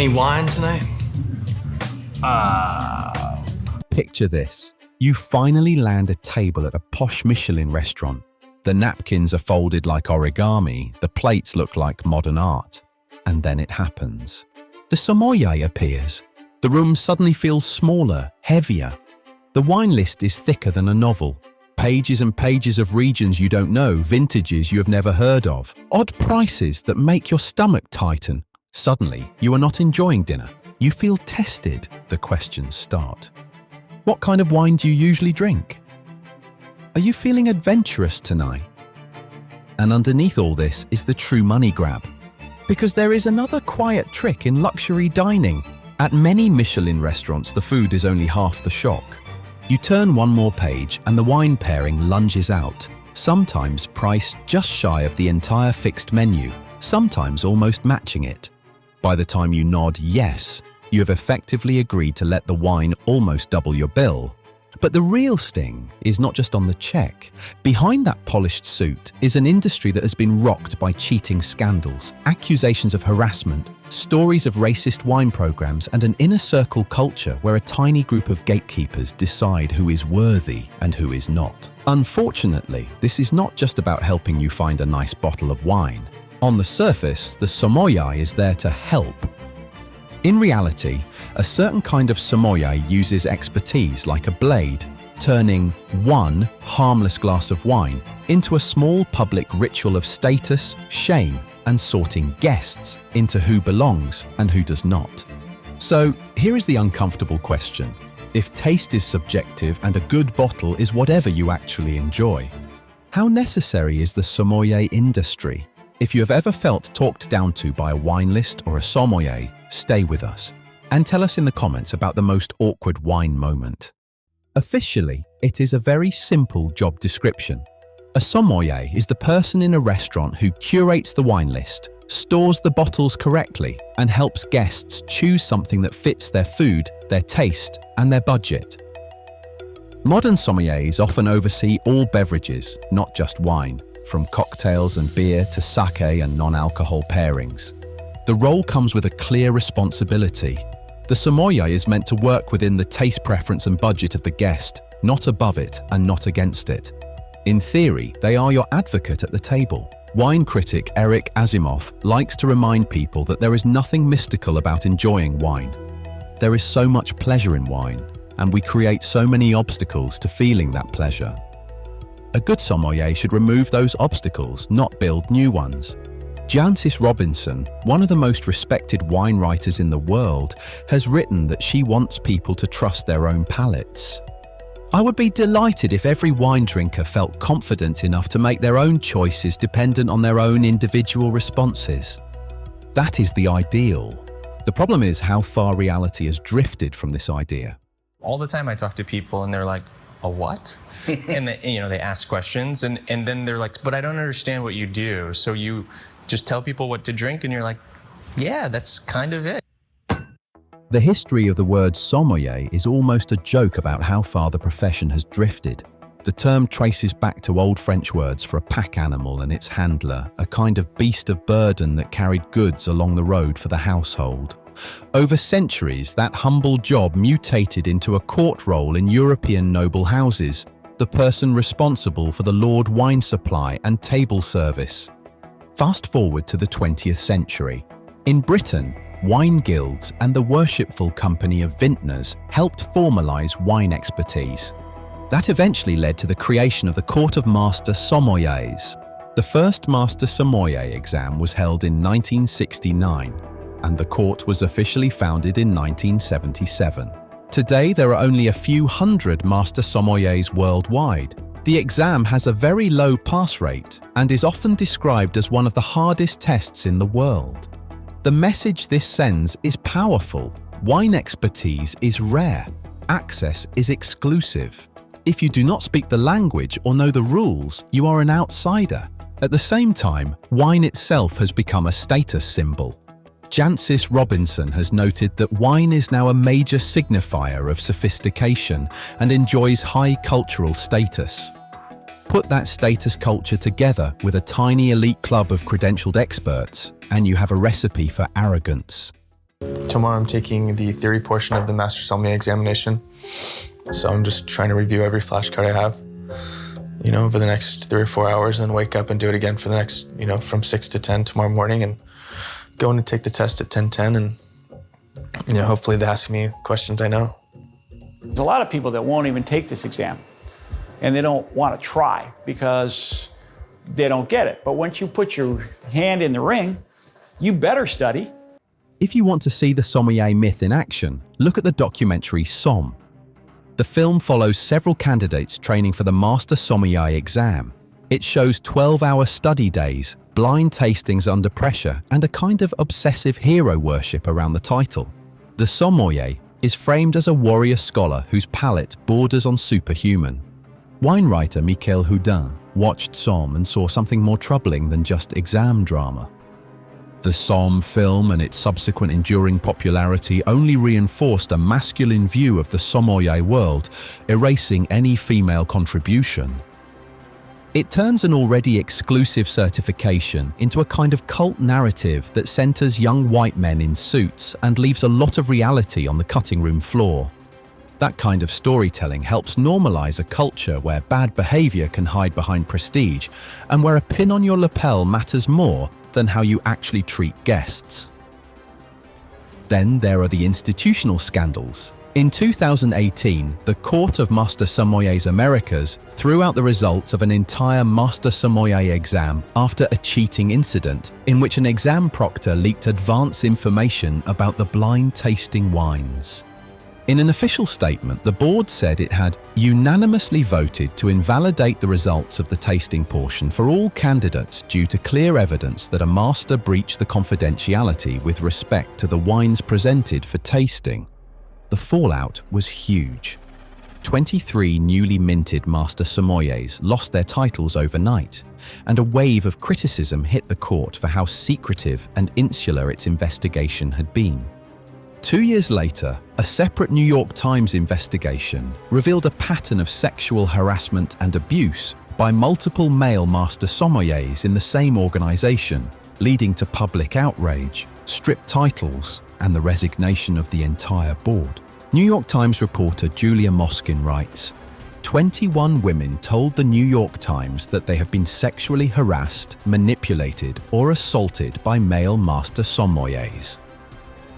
Any wine tonight? Picture this. You finally land a table at a posh Michelin restaurant. The napkins are folded like origami, the plates look like modern art. And then it happens. The sommelier appears. The room suddenly feels smaller, heavier. The wine list is thicker than a novel. Pages and pages of regions you don't know, vintages you have never heard of, odd prices that make your stomach tighten. Suddenly, you are not enjoying dinner. You feel tested. The questions start. What kind of wine do you usually drink? Are you feeling adventurous tonight? And underneath all this is the true money grab. Because there is another quiet trick in luxury dining. At many Michelin restaurants, the food is only half the shock. You turn one more page and the wine pairing lunges out, sometimes priced just shy of the entire fixed menu, sometimes almost matching it. By the time you nod yes, you have effectively agreed to let the wine almost double your bill. But the real sting is not just on the check. Behind that polished suit is an industry that has been rocked by cheating scandals, accusations of harassment, stories of racist wine programs, and an inner circle culture where a tiny group of gatekeepers decide who is worthy and who is not. Unfortunately, this is not just about helping you find a nice bottle of wine. On the surface, the sommelier is there to help. In reality, a certain kind of sommelier uses expertise like a blade, turning one harmless glass of wine into a small public ritual of status, shame, and sorting guests into who belongs and who does not. So, here is the uncomfortable question. If taste is subjective and a good bottle is whatever you actually enjoy, how necessary is the sommelier industry? If you have ever felt talked down to by a wine list or a sommelier, stay with us and tell us in the comments about the most awkward wine moment. Officially, it is a very simple job description. A sommelier is the person in a restaurant who curates the wine list, stores the bottles correctly, and helps guests choose something that fits their food, their taste, and their budget. Modern sommeliers often oversee all beverages, not just wine, from cocktails and beer to sake and non-alcohol pairings. The role comes with a clear responsibility. The sommelier is meant to work within the taste preference and budget of the guest, not above it and not against it. In theory, they are your advocate at the table. Wine critic Eric Asimov likes to remind people that there is nothing mystical about enjoying wine. There is so much pleasure in wine, and we create so many obstacles to feeling that pleasure. A good sommelier should remove those obstacles, not build new ones. Jancis Robinson, one of the most respected wine writers in the world, has written that she wants people to trust their own palates. I would be delighted if every wine drinker felt confident enough to make their own choices dependent on their own individual responses. That is the ideal. The problem is how far reality has drifted from this idea. All the time I talk to people and they're like, a what? And they ask questions and then they're like, but I don't understand what you do. So you just tell people what to drink and you're like, yeah, that's kind of it. The history of the word sommelier is almost a joke about how far the profession has drifted. The term traces back to old French words for a pack animal and its handler, a kind of beast of burden that carried goods along the road for the household. Over centuries, that humble job mutated into a court role in European noble houses, the person responsible for the Lord wine supply and table service. Fast forward to the 20th century. In Britain, wine guilds and the worshipful company of vintners helped formalize wine expertise. That eventually led to the creation of the Court of Master Sommeliers. The first Master Sommelier exam was held in 1969. And the court was officially founded in 1977. Today, there are only a few hundred master sommeliers worldwide. The exam has a very low pass rate and is often described as one of the hardest tests in the world. The message this sends is powerful. Wine expertise is rare. Access is exclusive. If you do not speak the language or know the rules, you are an outsider. At the same time, wine itself has become a status symbol. Jancis Robinson has noted that wine is now a major signifier of sophistication and enjoys high cultural status. Put that status culture together with a tiny elite club of credentialed experts, and you have a recipe for arrogance. Tomorrow I'm taking the theory portion of the Master Sommelier examination. So I'm just trying to review every flashcard I have, over the next 3 or 4 hours, and wake up and do it again for the next, from 6 to 10 tomorrow morning, and go in and take the test at 10:10, and, hopefully they ask me questions I know. There's a lot of people that won't even take this exam, and they don't want to try because they don't get it. But once you put your hand in the ring, you better study. If you want to see the sommelier myth in action, look at the documentary Somm. The film follows several candidates training for the Master Sommelier exam. It shows 12-hour study days, blind tastings under pressure, and a kind of obsessive hero worship around the title. The sommelier is framed as a warrior scholar whose palate borders on superhuman. Wine writer Michel Houdin watched Somm and saw something more troubling than just exam drama. The Somm film and its subsequent enduring popularity only reinforced a masculine view of the sommelier world, erasing any female contribution. It turns an already exclusive certification into a kind of cult narrative that centers young white men in suits and leaves a lot of reality on the cutting room floor. That kind of storytelling helps normalize a culture where bad behavior can hide behind prestige and where a pin on your lapel matters more than how you actually treat guests. Then there are the institutional scandals. In 2018, the Court of Master Sommeliers Americas threw out the results of an entire Master Sommelier exam after a cheating incident in which an exam proctor leaked advance information about the blind tasting wines. In an official statement, the board said it had unanimously voted to invalidate the results of the tasting portion for all candidates due to clear evidence that a master breached the confidentiality with respect to the wines presented for tasting. The fallout was huge. 23 newly minted Master Sommeliers lost their titles overnight, and a wave of criticism hit the court for how secretive and insular its investigation had been. 2 years later, a separate New York Times investigation revealed a pattern of sexual harassment and abuse by multiple male master sommeliers in the same organization, leading to public outrage, stripped titles, and the resignation of the entire board. New York Times reporter Julia Moskin writes, 21 women told the New York Times that they have been sexually harassed, manipulated, or assaulted by male master sommeliers.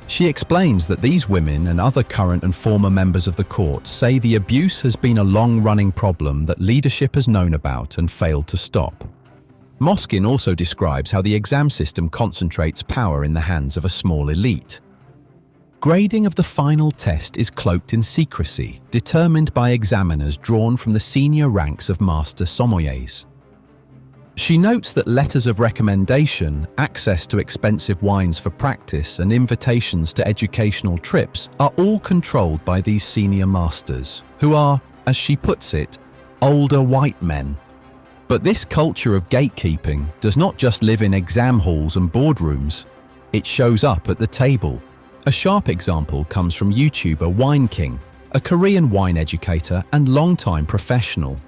She explains that these women and other current and former members of the court say the abuse has been a long-running problem that leadership has known about and failed to stop. Moskin also describes how the exam system concentrates power in the hands of a small elite. Grading of the final test is cloaked in secrecy, determined by examiners drawn from the senior ranks of master sommeliers. She notes that letters of recommendation, access to expensive wines for practice, and invitations to educational trips are all controlled by these senior masters, who are, as she puts it, older white men. But this culture of gatekeeping does not just live in exam halls and boardrooms. It shows up at the table. A sharp example comes from YouTuber Wine King, a Korean wine educator and longtime professional.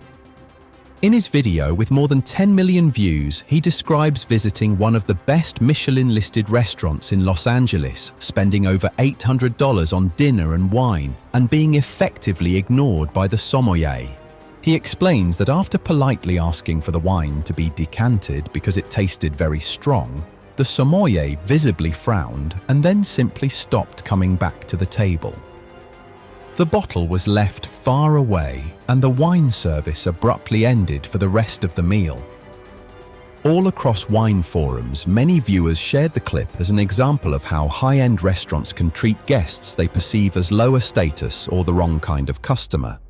In his video with more than 10 million views, he describes visiting one of the best Michelin-listed restaurants in Los Angeles, spending over $800 on dinner and wine, and being effectively ignored by the sommelier. He explains that after politely asking for the wine to be decanted because it tasted very strong, the sommelier visibly frowned and then simply stopped coming back to the table. The bottle was left far away and the wine service abruptly ended for the rest of the meal. All across wine forums, many viewers shared the clip as an example of how high-end restaurants can treat guests they perceive as lower status or the wrong kind of customer.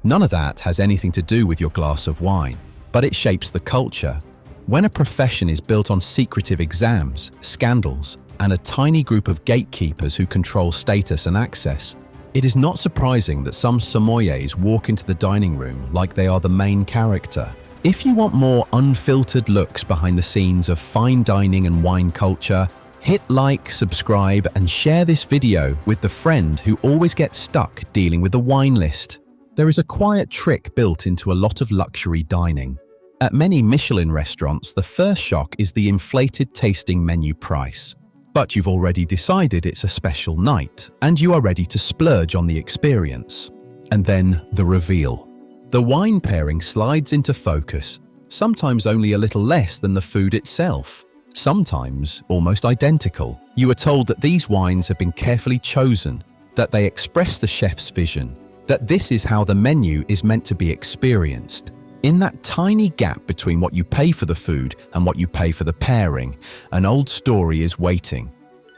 None of that has anything to do with your glass of wine, but it shapes the culture. When a profession is built on secretive exams, scandals, and a tiny group of gatekeepers who control status and access, it is not surprising that some sommeliers walk into the dining room like they are the main character. If you want more unfiltered looks behind the scenes of fine dining and wine culture, hit like, subscribe, and share this video with the friend who always gets stuck dealing with the wine list. There is a quiet trick built into a lot of luxury dining. At many Michelin restaurants, the first shock is the inflated tasting menu price. But you've already decided it's a special night, and you are ready to splurge on the experience. And then the reveal. The wine pairing slides into focus, sometimes only a little less than the food itself, sometimes almost identical. You are told that these wines have been carefully chosen, that they express the chef's vision, that this is how the menu is meant to be experienced. In that tiny gap between what you pay for the food and what you pay for the pairing, an old story is waiting.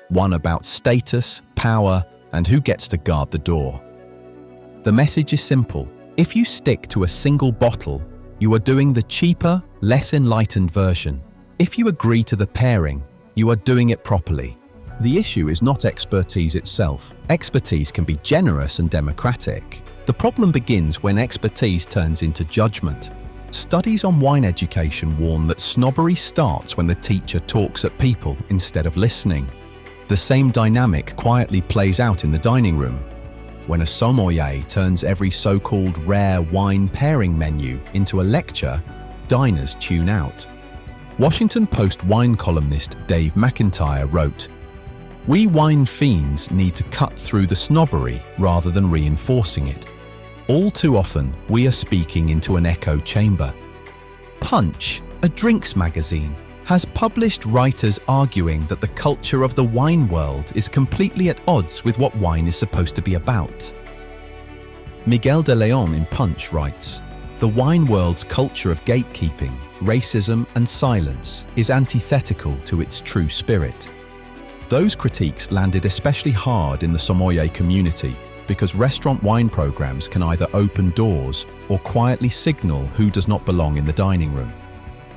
One about status, power, and who gets to guard the door. The message is simple. If you stick to a single bottle, you are doing the cheaper, less enlightened version. If you agree to the pairing, you are doing it properly. The issue is not expertise itself. Expertise can be generous and democratic. The problem begins when expertise turns into judgment. Studies on wine education warn that snobbery starts when the teacher talks at people instead of listening. The same dynamic quietly plays out in the dining room. When a sommelier turns every so-called rare wine pairing menu into a lecture, diners tune out. Washington Post wine columnist Dave McIntyre wrote, "We wine fiends need to cut through the snobbery rather than reinforcing it. All too often, we are speaking into an echo chamber." Punch, a drinks magazine, has published writers arguing that the culture of the wine world is completely at odds with what wine is supposed to be about. Miguel de Leon in Punch writes, "The wine world's culture of gatekeeping, racism, and silence is antithetical to its true spirit." Those critiques landed especially hard in the sommelier community because restaurant wine programs can either open doors or quietly signal who does not belong in the dining room.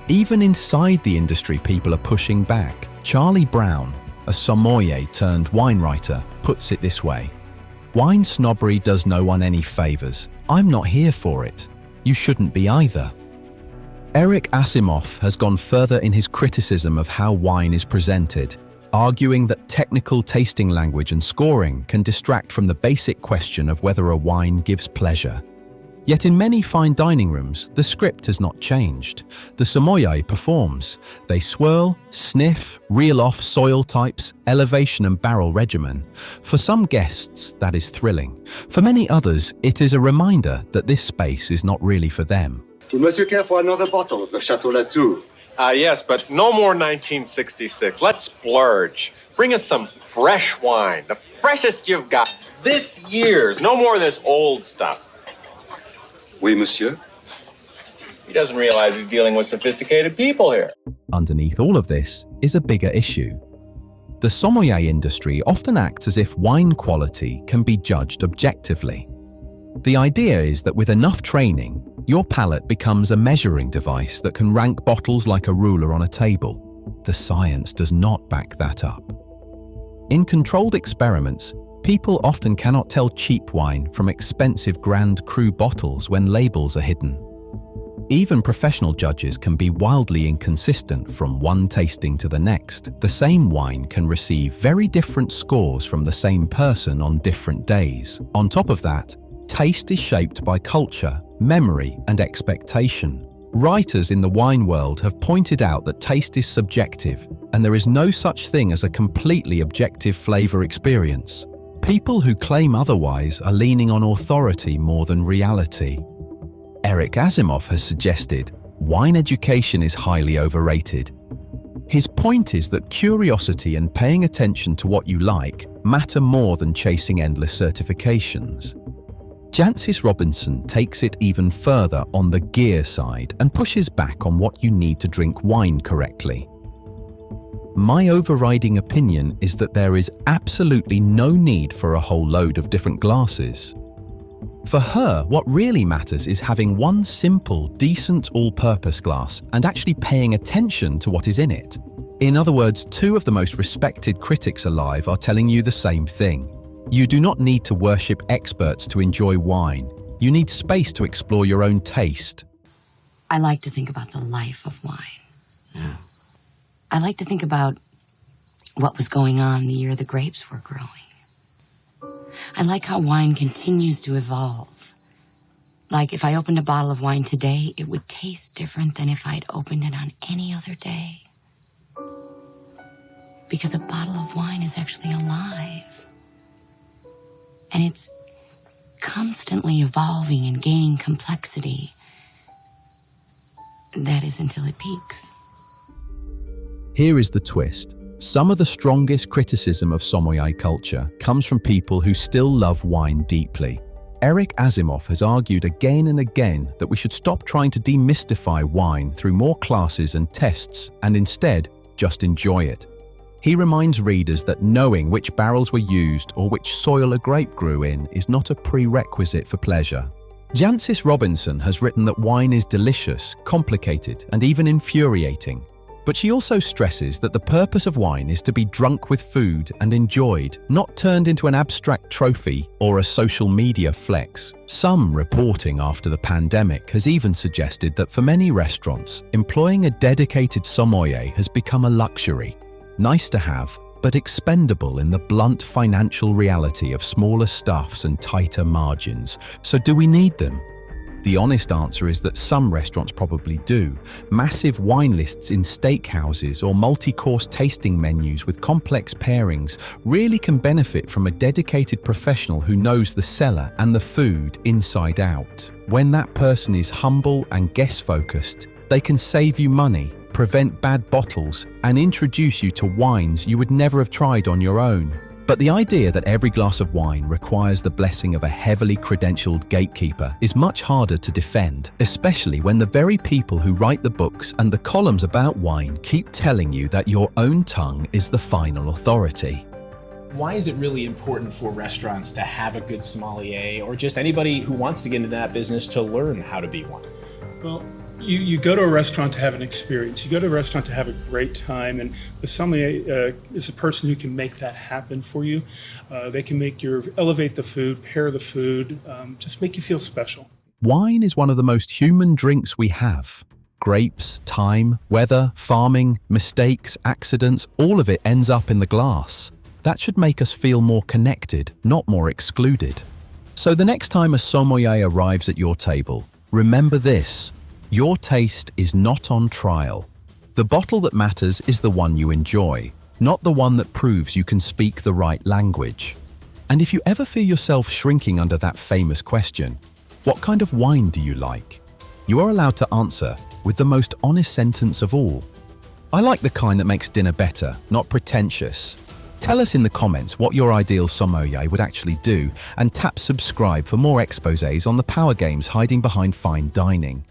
Even inside the industry, people are pushing back. Charlie Brown, a sommelier turned wine writer, puts it this way: "Wine snobbery does no one any favors. I'm not here for it. You shouldn't be either." Eric Asimov has gone further in his criticism of how wine is presented, arguing that technical tasting language and scoring can distract from the basic question of whether a wine gives pleasure. Yet in many fine dining rooms, the script has not changed. The sommelier performs. They swirl, sniff, reel off soil types, elevation and barrel regimen. For some guests, that is thrilling. For many others, it is a reminder that this space is not really for them. Would Monsieur care for another bottle of the Chateau Latour? Yes, but no more 1966. Let's splurge. Bring us some fresh wine, the freshest you've got. This year's, no more of this old stuff. Oui, monsieur. He doesn't realize he's dealing with sophisticated people here. Underneath all of this is a bigger issue. The sommelier industry often acts as if wine quality can be judged objectively. The idea is that with enough training, your palate becomes a measuring device that can rank bottles like a ruler on a table. The science does not back that up. In controlled experiments, people often cannot tell cheap wine from expensive Grand Cru bottles when labels are hidden. Even professional judges can be wildly inconsistent from one tasting to the next. The same wine can receive very different scores from the same person on different days. On top of that, taste is shaped by culture, memory, and expectation. Writers in the wine world have pointed out that taste is subjective, and there is no such thing as a completely objective flavor experience. People who claim otherwise are leaning on authority more than reality. Eric Asimov has suggested wine education is highly overrated. His point is that curiosity and paying attention to what you like matter more than chasing endless certifications. Jancis Robinson takes it even further on the gear side and pushes back on what you need to drink wine correctly. My overriding opinion is that there is absolutely no need for a whole load of different glasses. For her, what really matters is having one simple, decent all-purpose glass and actually paying attention to what is in it. In other words, two of the most respected critics alive are telling you the same thing. You do not need to worship experts to enjoy wine. You need space to explore your own taste. I like to think about the life of wine. Yeah. I like to think about what was going on the year the grapes were growing. I like how wine continues to evolve. Like if I opened a bottle of wine today, it would taste different than if I'd opened it on any other day. because a bottle of wine is actually alive. And it's constantly evolving and gaining complexity. That is until it peaks. Here is the twist. Some of the strongest criticism of sommelier culture comes from people who still love wine deeply. Eric Asimov has argued again and again that we should stop trying to demystify wine through more classes and tests and instead just enjoy it. He reminds readers that knowing which barrels were used or which soil a grape grew in is not a prerequisite for pleasure. Jancis Robinson has written that wine is delicious, complicated, and even infuriating. But she also stresses that the purpose of wine is to be drunk with food and enjoyed, not turned into an abstract trophy or a social media flex. Some reporting after the pandemic has even suggested that for many restaurants, employing a dedicated sommelier has become a luxury. Nice to have, but expendable in the blunt financial reality of smaller staffs and tighter margins. So do we need them? The honest answer is that some restaurants probably do. Massive wine lists in steakhouses or multi-course tasting menus with complex pairings really can benefit from a dedicated professional who knows the cellar and the food inside out. When that person is humble and guest-focused, they can save you money, prevent bad bottles, and introduce you to wines you would never have tried on your own. But the idea that every glass of wine requires the blessing of a heavily credentialed gatekeeper is much harder to defend, especially when the very people who write the books and the columns about wine keep telling you that your own tongue is the final authority. Why is it really important for restaurants to have a good sommelier, or just anybody who wants to get into that business to learn how to be one? Well, you go to a restaurant to have an experience. You go to a restaurant to have a great time, and the sommelier is a person who can make that happen for you. They can elevate the food, pair the food, just make you feel special. Wine is one of the most human drinks we have. Grapes, time, weather, farming, mistakes, accidents, all of it ends up in the glass. That should make us feel more connected, not more excluded. So the next time a sommelier arrives at your table, remember this: your taste is not on trial. The bottle that matters is the one you enjoy, not the one that proves you can speak the right language. And if you ever feel yourself shrinking under that famous question, what kind of wine do you like? You are allowed to answer with the most honest sentence of all: I like the kind that makes dinner better, not pretentious. Tell us in the comments what your ideal sommelier would actually do, and tap subscribe for more exposés on the power games hiding behind fine dining.